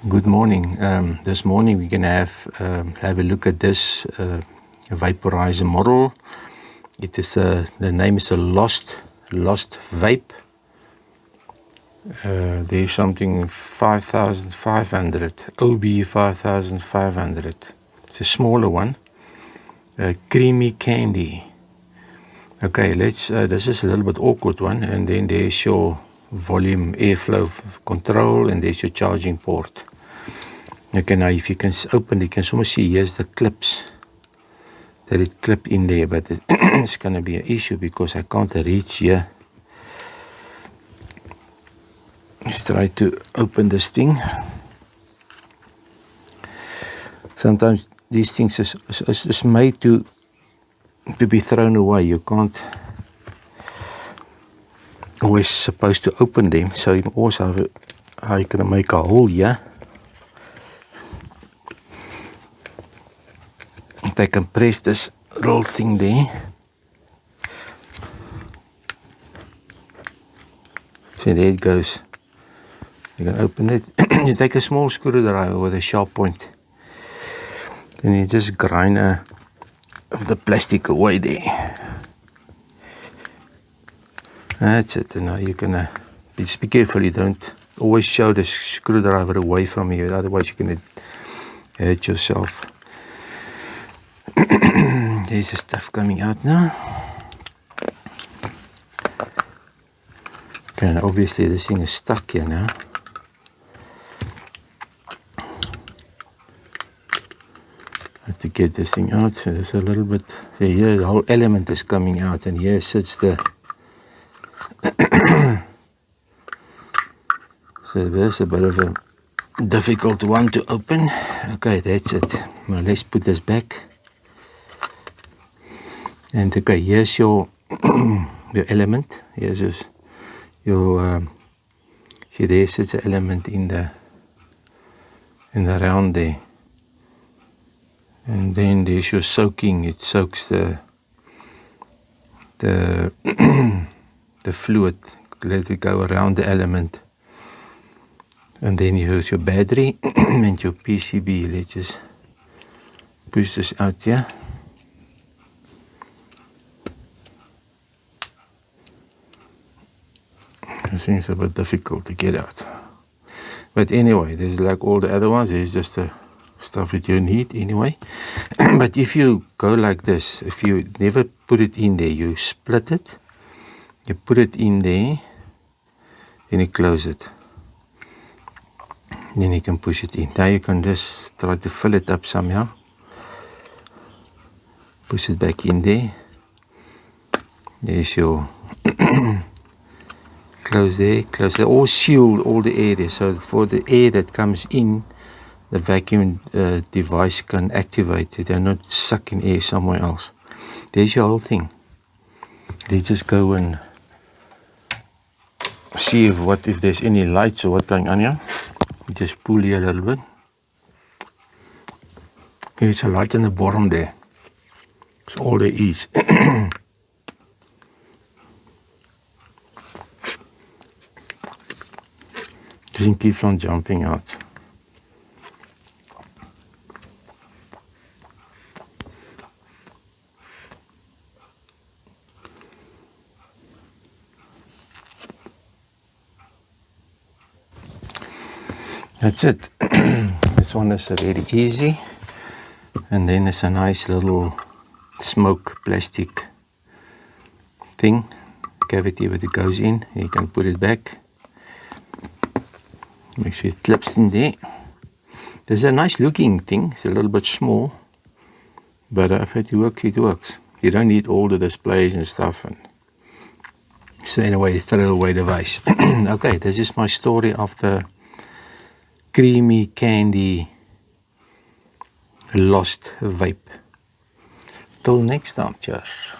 Good morning. This morning we're gonna have a look at this vaporizer model. It is the name is a lost vape. There's something 5,500 OB 5,500. It's a smaller one. Creamy candy. Okay, let's. This is a little bit awkward one, and then there's your volume airflow control, and there's your charging port. Okay, now if you can open, you can almost see here's the clips that it clip in there, but it's going to be an issue because I can't reach here. Let's try to open this thing. Sometimes these things is made to be thrown away. You can't always supposed to open them, so you also have how you can make a hole here. I can press this little thing there. So there it goes. You can open it. You take a small screwdriver with a sharp point, and you just grind the plastic away there. That's it. And now you can just be careful. You don't always show the screwdriver away from you, otherwise you can hurt yourself. There's the stuff coming out now. Okay, and obviously this thing is stuck here now. I have to get this thing out, so there's a little bit. So here the whole element is coming out, and here sits the. So there's a bit of a difficult one to open. Okay, that's it. Well, let's put this back. And okay, here's your element. Here's your see there sits the element in the round there. And then there's your soaking. It soaks the fluid, let it go around the element. And then here's your battery and your PCB. Let's just push this out here. This thing's a bit difficult to get out. But anyway, there's like all the other ones, there's just the stuff that you need anyway. But if you go like this, if you never put it in there, you split it, you put it in there, then you close it. Then you can push it in. Now you can just try to fill it up somehow. Push it back in there. There's your close there, all sealed, all the air there. So for the air that comes in, the vacuum device can activate it and not suck in air somewhere else. There's your whole thing. Let's just go and see if there's any lights or what's going on here. Just pull here a little bit. There's a light in the bottom there. That's all there is. This thing keeps on jumping out. That's it. This one is very easy. And then there's a nice little smoke plastic thing, cavity where it goes in. You can put it back. Make sure it clips in there. There's a nice looking thing. It's a little bit small, but if it works, it works. You don't need all the displays and stuff. And so anyway, throw away the vase. Okay, this is my story of the creamy candy lost vape. Till next time, cheers.